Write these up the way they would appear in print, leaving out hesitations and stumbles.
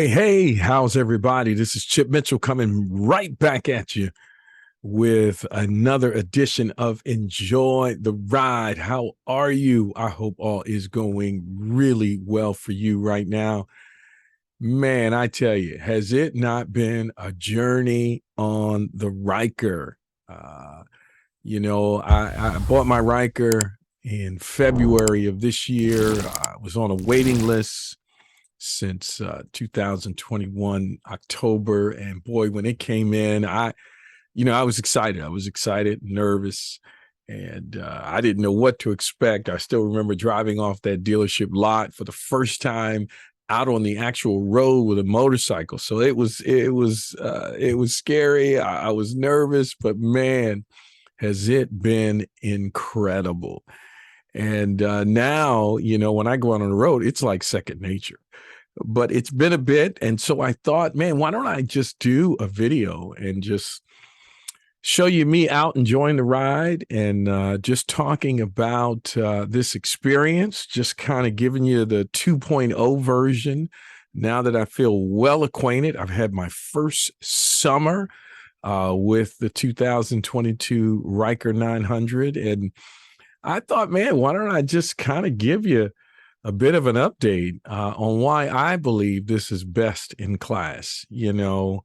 Hey, how's everybody? This is Chip Mitchell coming right back at you with another edition of Enjoy the Ride. How are you? I hope all is going really well for you right now. Man, I tell you, has it not been a journey on the Ryker? Uh, I bought my Ryker in February of this year. I was on a waiting list since 2021 October, and boy, when it came in, I was excited. I was excited, nervous, and I didn't know what to expect. I still remember driving off that dealership lot for the first time out on the actual road with a motorcycle. So it was scary. I was nervous, but man, has it been incredible. And now, when I go out on the road, it's like second nature. But it's been a bit. And so I thought, man, why don't I just do a video and just show you me out enjoying the ride and just talking about this experience, just kind of giving you the 2.0 version. Now that I feel well acquainted, I've had my first summer with the 2022 Ryker 900. And I thought, man, why don't I just kind of give you a bit of an update on why I believe this is best in class. One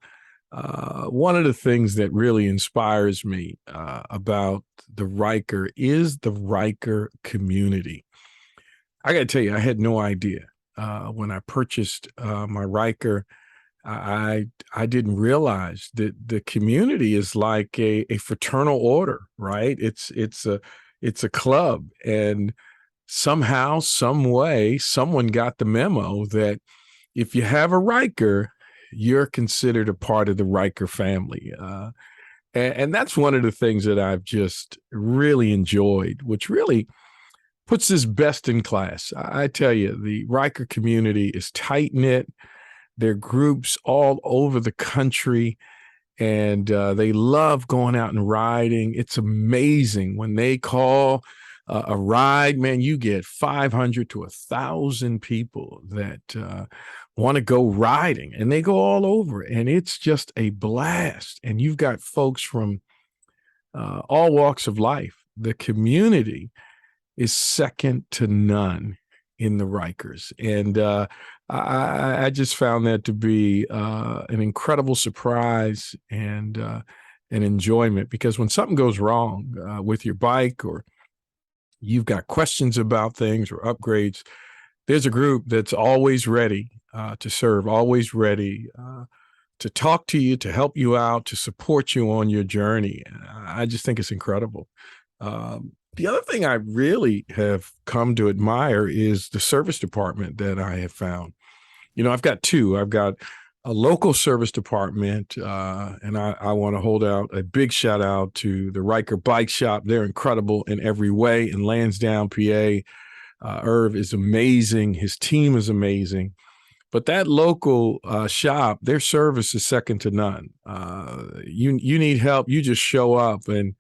of the things that really inspires me about the Ryker is the Ryker community. I got to tell you, I had no idea when I purchased my Ryker. I didn't realize that the community is like a fraternal order, right? It's a club, and somehow, some way, someone got the memo that if you have a Ryker, you're considered a part of the Ryker family. And that's one of the things that I've just really enjoyed, which really puts this best in class. I tell you, the Ryker community is tight knit. There are groups all over the country, and they love going out and riding. It's amazing when they call a ride, man, you get 500 to 1,000 people that want to go riding, and they go all over, and it's just a blast. And you've got folks from all walks of life. The community is second to none in the Rikers. And I just found that to be an incredible surprise and an enjoyment, because when something goes wrong with your bike, or you've got questions about things or upgrades, there's a group that's always ready to serve, always ready to talk to you, to help you out, to support you on your journey. I just think it's incredible. The other thing I really have come to admire is the service department that I have found. I've got two. I've got a local service department, and I want to hold out a big shout out to the Ryker Bike Shop. They're incredible in every way in Lansdowne, PA. Irv is amazing. His team is amazing. But that local shop, their service is second to none. You need help, you just show up, and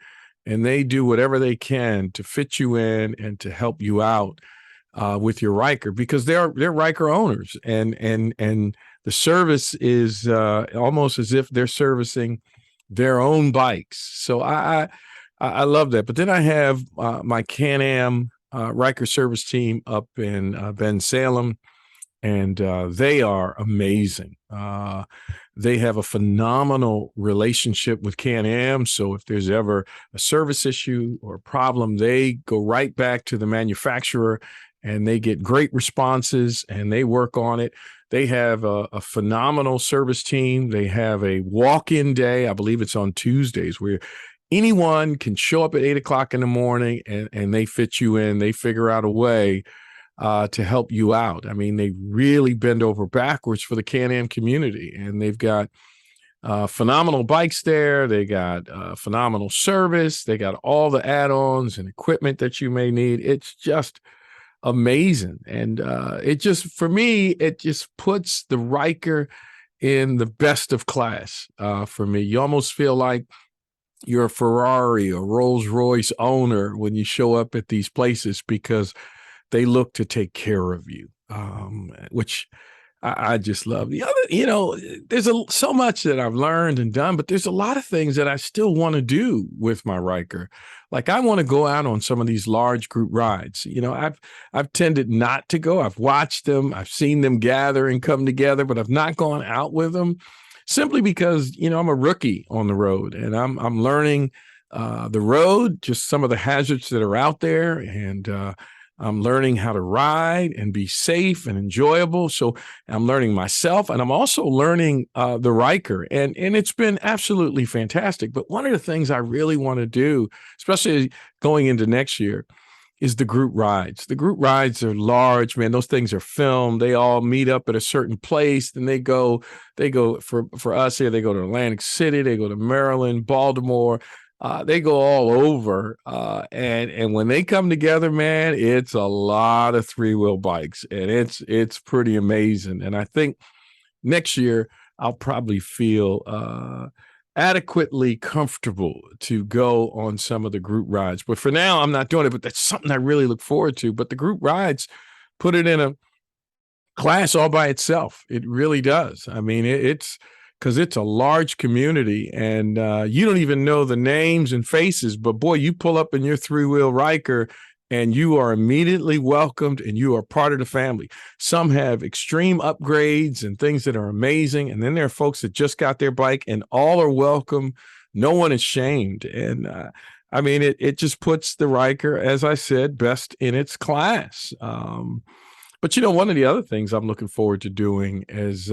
they do whatever they can to fit you in and to help you out with your Ryker, because they're Ryker owners, and the service is almost as if they're servicing their own bikes. So I love that. But then I have my Can-Am Ryker service team up in Bensalem, and they are amazing. They have a phenomenal relationship with Can-Am. So if there's ever a service issue or a problem, they go right back to the manufacturer, and they get great responses, and they work on it. They have a phenomenal service team. They have a walk-in day. I believe it's on Tuesdays, where anyone can show up at 8 o'clock in the morning, and they fit you in. They figure out a way to help you out. I mean, they really bend over backwards for the Can-Am community, and they've got phenomenal bikes there. They got phenomenal service. They got all the add-ons and equipment that you may need. It's just amazing. And for me, it just puts the Ryker in the best of class for me. You almost feel like you're a Ferrari or Rolls Royce owner when you show up at these places, because they look to take care of you, which I just love the other, there's so much that I've learned and done, but there's a lot of things that I still want to do with my Riker. Like I want to go out on some of these large group rides. I've tended not to go. I've watched them, I've seen them gather and come together, but I've not gone out with them simply because, I'm a rookie on the road and I'm learning the road, just some of the hazards that are out there, and I'm learning how to ride and be safe and enjoyable. So I'm learning myself, and I'm also learning the Riker, and it's been absolutely fantastic. But one of the things I really want to do, especially going into next year, is the group rides. The group rides are large, man. Those things are filmed. They all meet up at a certain place. Then they go for us here, they go to Atlantic City, they go to Maryland, Baltimore. They go all over, and when they come together, man, it's a lot of three-wheel bikes, and it's pretty amazing. And I think next year I'll probably feel adequately comfortable to go on some of the group rides. But for now, I'm not doing it. But that's something I really look forward to. But the group rides put it in a class all by itself. It really does. I mean, it's because it's a large community, and you don't even know the names and faces, but boy, you pull up in your three-wheel Riker and you are immediately welcomed and you are part of the family. Some have extreme upgrades and things that are amazing, and then there are folks that just got their bike, and all are welcome. No one is shamed. And I mean, it just puts the Riker, as I said, best in its class. But one of the other things I'm looking forward to doing is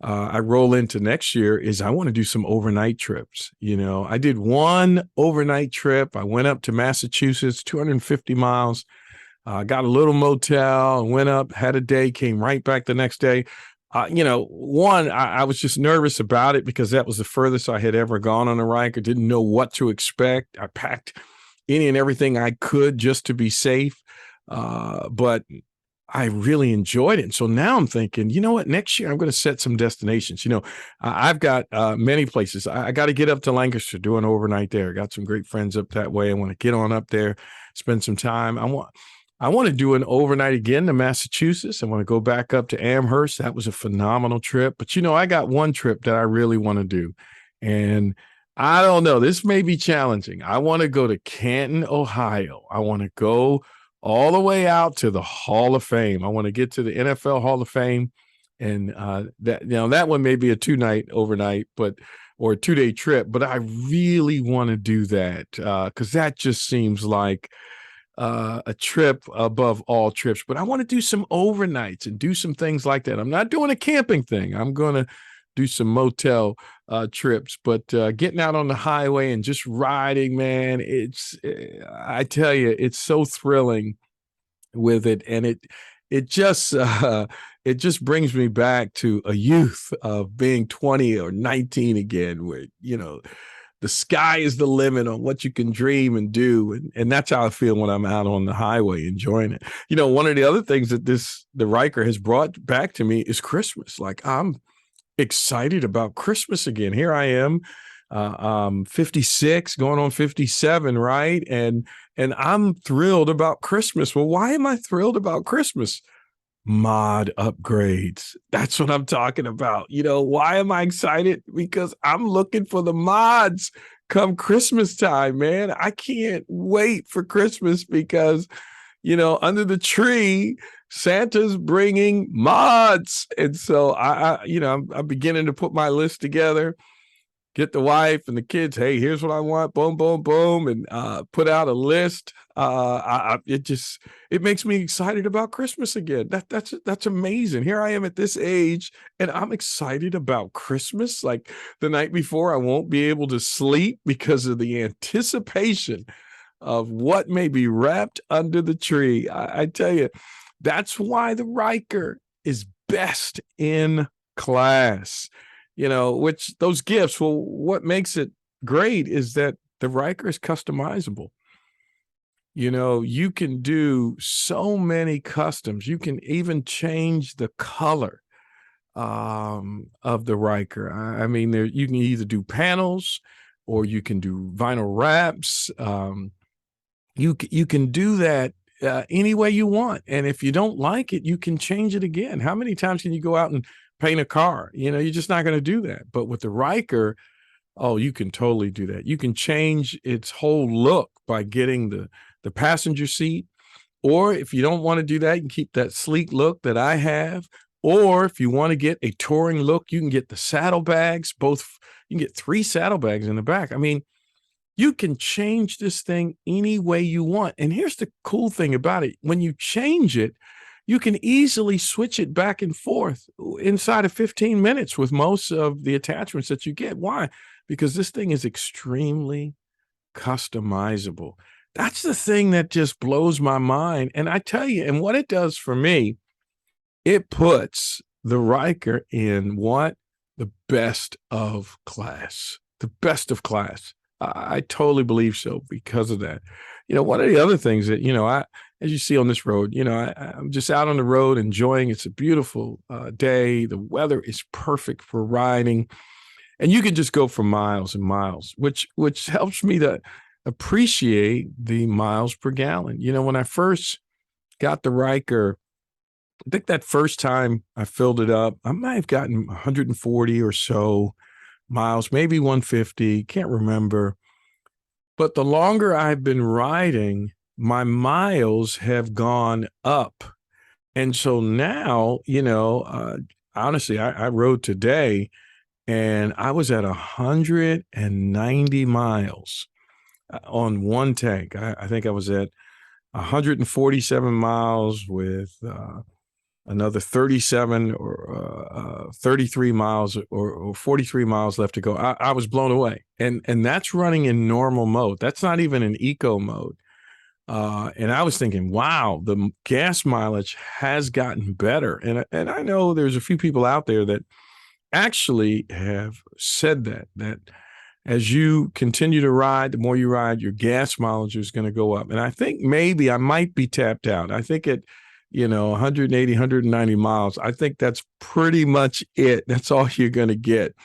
I roll into next year is I want to do some overnight trips. I did one overnight trip. I went up to Massachusetts, 250 miles, got a little motel and went up, had a day, came right back the next day. I was just nervous about it because that was the furthest I had ever gone on a Riker. Didn't know what to expect. I packed any and everything I could just to be safe. But I really enjoyed it. And so now I'm thinking, you know what, next year I'm going to set some destinations. I've got many places. I got to get up to Lancaster, do an overnight there. Got some great friends up that way. I want to get on up there, spend some time. I want to do an overnight again to Massachusetts. I want to go back up to Amherst. That was a phenomenal trip. But I got one trip that I really want to do. And I don't know, this may be challenging. I want to go to Canton, Ohio. I want to go all the way out to the Hall of Fame. I want to get to the NFL Hall of Fame, and that one may be a two-night overnight, or a 2-day trip. But I really want to do that because that just seems like a trip above all trips. But I want to do some overnights and do some things like that. I'm not doing a camping thing. I'm going to do some motel trips, but getting out on the highway and just riding, man, I tell you, it's so thrilling with it. And it just brings me back to a youth of being 20 or 19 again, where, the sky is the limit on what you can dream and do. And that's how I feel when I'm out on the highway enjoying it. One of the other things that the Riker has brought back to me is Christmas. Like, I'm excited about Christmas again. Here I am, 56, going on 57, right? And I'm thrilled about Christmas. Well, why am I thrilled about Christmas? Mod upgrades. That's what I'm talking about. Why am I excited? Because I'm looking for the mods come Christmas time, man. I can't wait for Christmas because under the tree, Santa's bringing mods. And so I'm beginning to put my list together, get the wife and the kids. Hey, here's what I want. Boom, boom, boom. And put out a list. It makes me excited about Christmas again. That's amazing. Here I am at this age and I'm excited about Christmas. Like the night before, I won't be able to sleep because of the anticipation of what may be wrapped under the tree. I tell you, that's why the Riker is best in class. Which those gifts, well, what makes it great is that the Riker is customizable. You can do so many customs. You can even change the color of the Riker. I mean, you can either do panels or you can do vinyl wraps. You can do that any way you want. And if you don't like it, you can change it again. How many times can you go out and paint a car? You're just not going to do that. But with the Ryker, oh, you can totally do that. You can change its whole look by getting the passenger seat. Or if you don't want to do that, you can keep that sleek look that I have. Or if you want to get a touring look, you can get the saddlebags. You can get 3 saddlebags in the back. I mean, you can change this thing any way you want. And here's the cool thing about it. When you change it, you can easily switch it back and forth inside of 15 minutes with most of the attachments that you get. Why? Because this thing is extremely customizable. That's the thing that just blows my mind. And I tell you, and what it does for me, it puts the Ryker in what? The best of class. The best of class. I totally believe so because of that. One of the other things that, as you see on this road, I'm just out on the road enjoying. It's a beautiful day. The weather is perfect for riding. And you can just go for miles and miles, which helps me to appreciate the miles per gallon. When I first got the Ryker, I think that first time I filled it up, I might have gotten 140 or so miles, maybe 150, can't remember. But the longer I've been riding, my miles have gone up. And so now, honestly, I rode today and I was at 190 miles on one tank. I think I was at 147 miles with another 37 or 33 miles or 43 miles left to go. I was blown away. And that's running in normal mode. That's not even in eco mode. And I was thinking, wow, the gas mileage has gotten better. And I know there's a few people out there that actually have said that as you continue to ride, the more you ride, your gas mileage is going to go up. And I think maybe I might be tapped out. I think at 180, 190 miles, I think that's pretty much it. That's all you're going to get.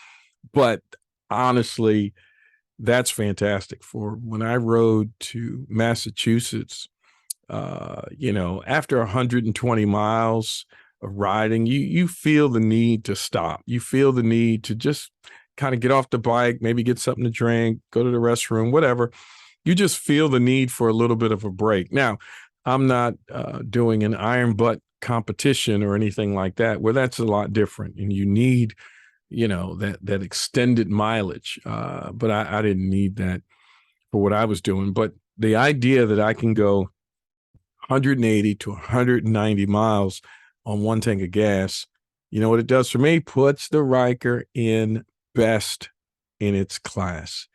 But honestly, that's fantastic. For when I rode to Massachusetts, after 120 miles of riding, you feel the need to stop. You feel the need to just kind of get off the bike, maybe get something to drink, go to the restroom, whatever. You just feel the need for a little bit of a break. Now, I'm not doing an iron butt competition or anything like that, where that's a lot different. And you need, that extended mileage. But I didn't need that for what I was doing. But the idea that I can go 180 to 190 miles on one tank of gas, you know what it does for me? Puts the Ryker in best in its class,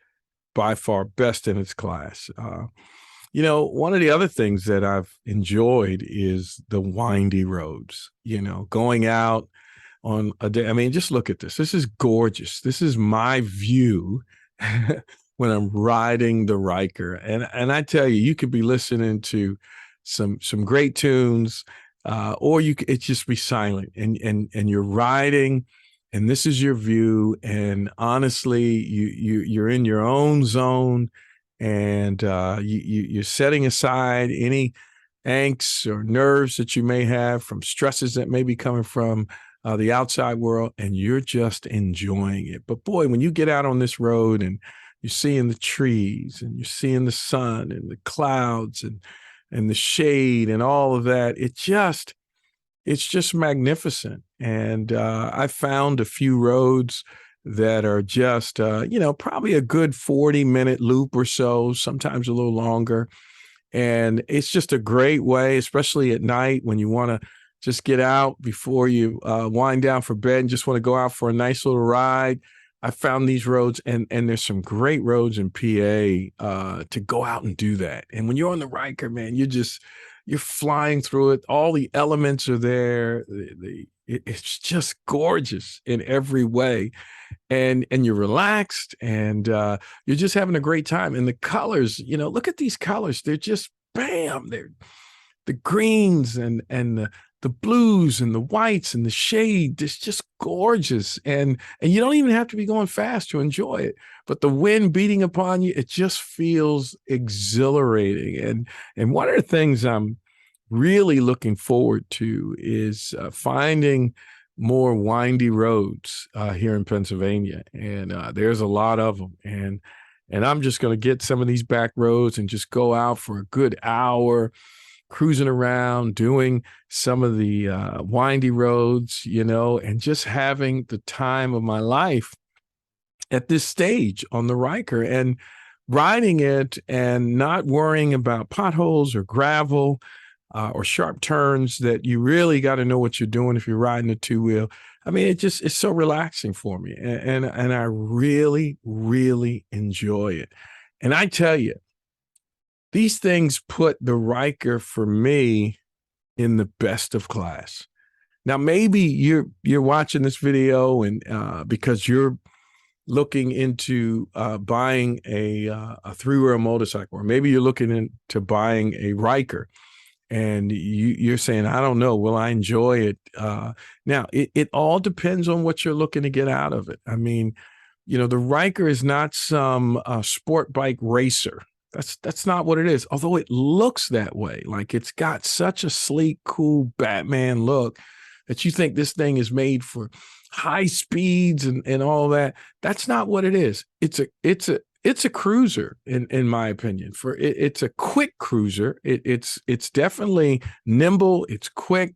by far best in its class. One of the other things that I've enjoyed is the windy roads, going out on a day. I mean, just look at this. This is gorgeous. This is my view when I'm riding the Ryker. And I tell you, you could be listening to some great tunes, or it just be silent and you're riding and this is your view. And honestly, you're in your own zone, and you're setting aside any angst or nerves that you may have from stresses that may be coming from the outside world, and you're just enjoying it. But boy, when you get out on this road and you're seeing the trees and you're seeing the sun and the clouds and the shade and all of that, it's just magnificent. And I found a few roads that are just, probably a good 40-minute loop or so, sometimes a little longer. And it's just a great way, especially at night when you want to just get out before you wind down for bed and just want to go out for a nice little ride. I found these roads, and there's some great roads in PA to go out and do that. And when you're on the Ryker, man, you're flying through it. All the elements are there. It's just gorgeous in every way. And you're relaxed, and you're just having a great time. And the colors, look at these colors. They're just, bam, they're the greens and the blues and the whites and the shade. It's just gorgeous. And you don't even have to be going fast to enjoy it. But the wind beating upon you, it just feels exhilarating. And one of the things I'm really looking forward to is finding more windy roads here in Pennsylvania, and there's a lot of them. And I'm just going to get some of these back roads and just go out for a good hour, cruising around, doing some of the windy roads, and just having the time of my life at this stage on the Ryker and riding it and not worrying about potholes or gravel or sharp turns that you really got to know what you're doing if you're riding a two-wheel. I mean, it's so relaxing for me. And I really, really enjoy it. And I tell you, these things put the Ryker for me in the best of class. Now, maybe you're watching this video and because you're looking into buying a three-wheel motorcycle, or maybe you're looking into buying a Ryker, and you're saying, I don't know, will I enjoy it? Now, it all depends on what you're looking to get out of it. I mean, the Ryker is not some sport bike racer. That's not what it is, although it looks that way. Like, it's got such a sleek, cool Batman look that you think this thing is made for high speeds and all that. That's not what it is. It's a cruiser in my opinion. It's a quick cruiser. It's definitely nimble. It's quick.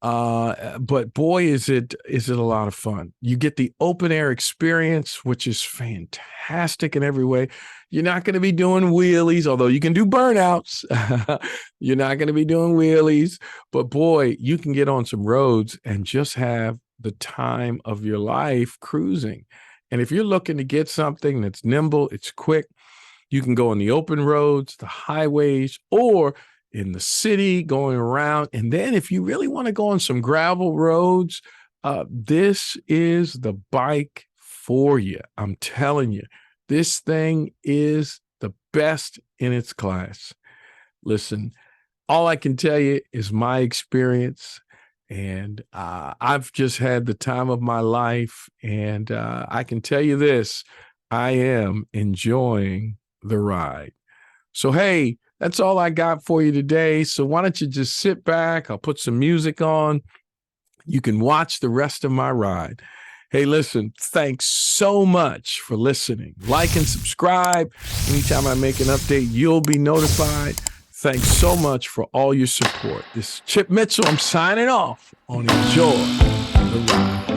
But boy, is it a lot of fun. You get the open air experience, which is fantastic in every way. You're not going to be doing wheelies, although you can do burnouts. You're not going to be doing wheelies, but boy, you can get on some roads and just have the time of your life cruising. And if you're looking to get something that's nimble, it's quick, you can go on the open roads, the highways, or in the city going around. And then if you really want to go on some gravel roads, this is the bike for you. I'm telling you, this thing is the best in its class. Listen, all I can tell you is my experience. And I've just had the time of my life. And I can tell you this, I am enjoying the ride. So, hey, that's all I got for you today. So why don't you just sit back? I'll put some music on. You can watch the rest of my ride. Hey, listen, thanks so much for listening. Like and subscribe. Anytime I make an update, you'll be notified. Thanks so much for all your support. This is Chip Mitchell. I'm signing off on Enjoy the Ride.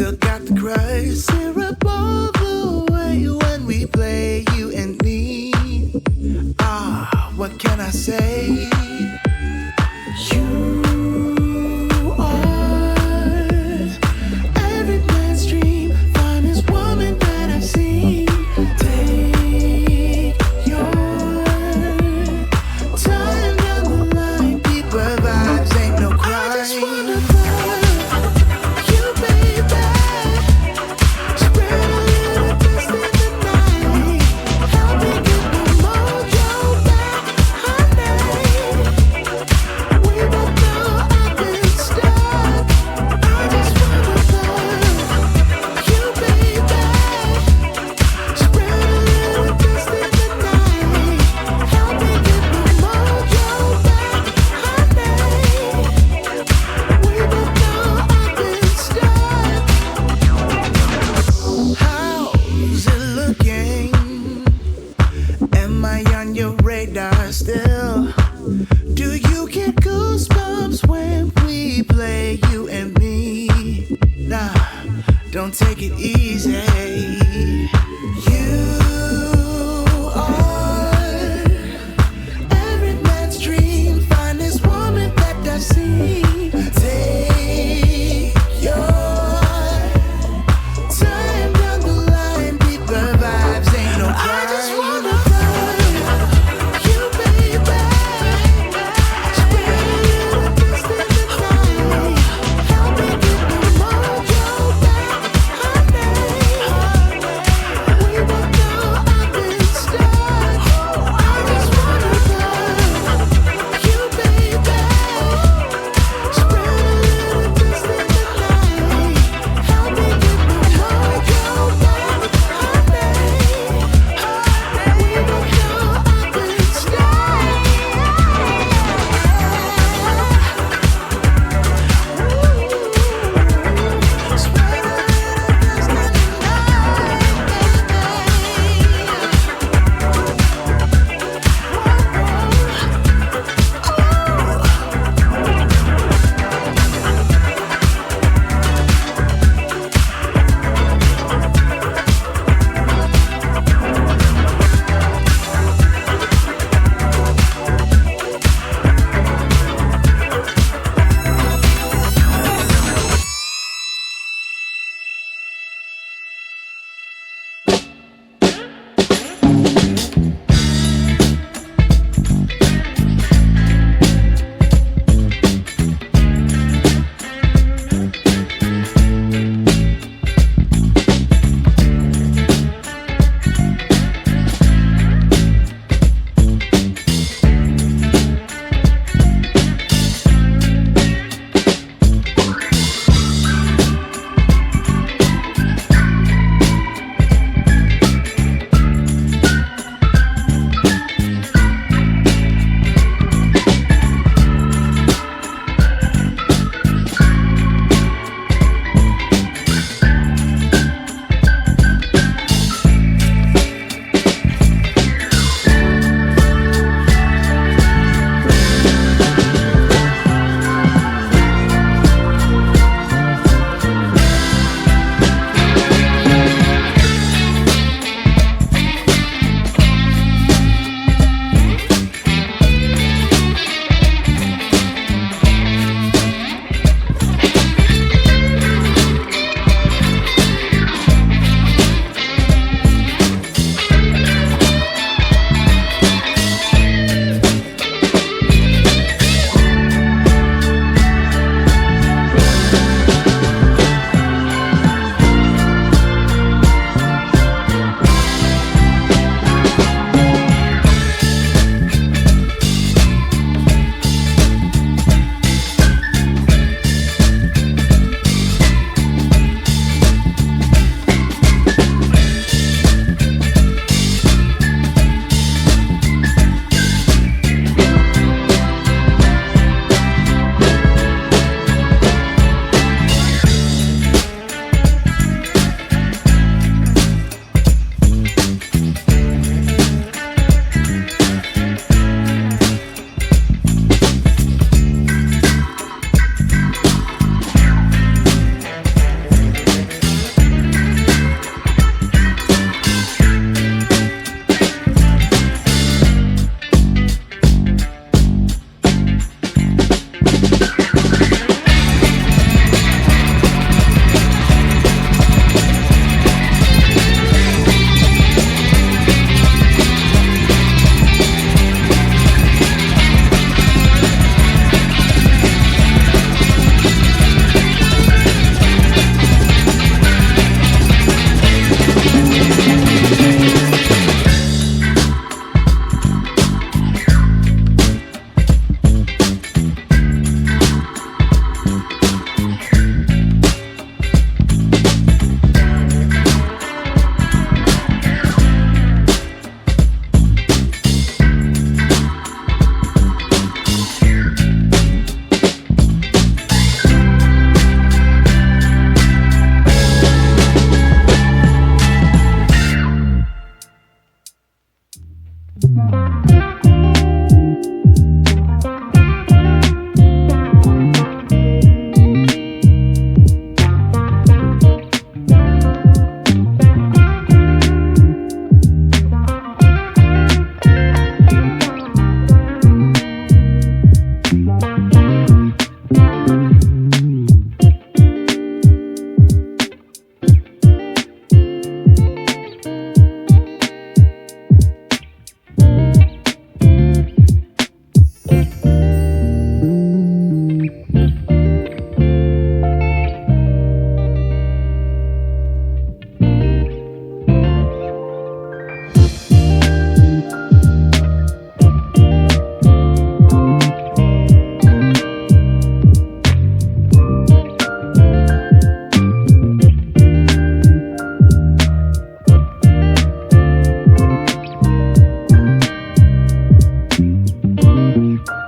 still got the crush. Syrup all the way when we play, you and me. Ah, what can I say? You are every man's dream, finest woman that I've seen. Take your time down the line, deeper vibes, ain't no crime. I just wanna love you, baby. Spread a little dust in the night. Help me get my mojo back, honey.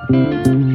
you.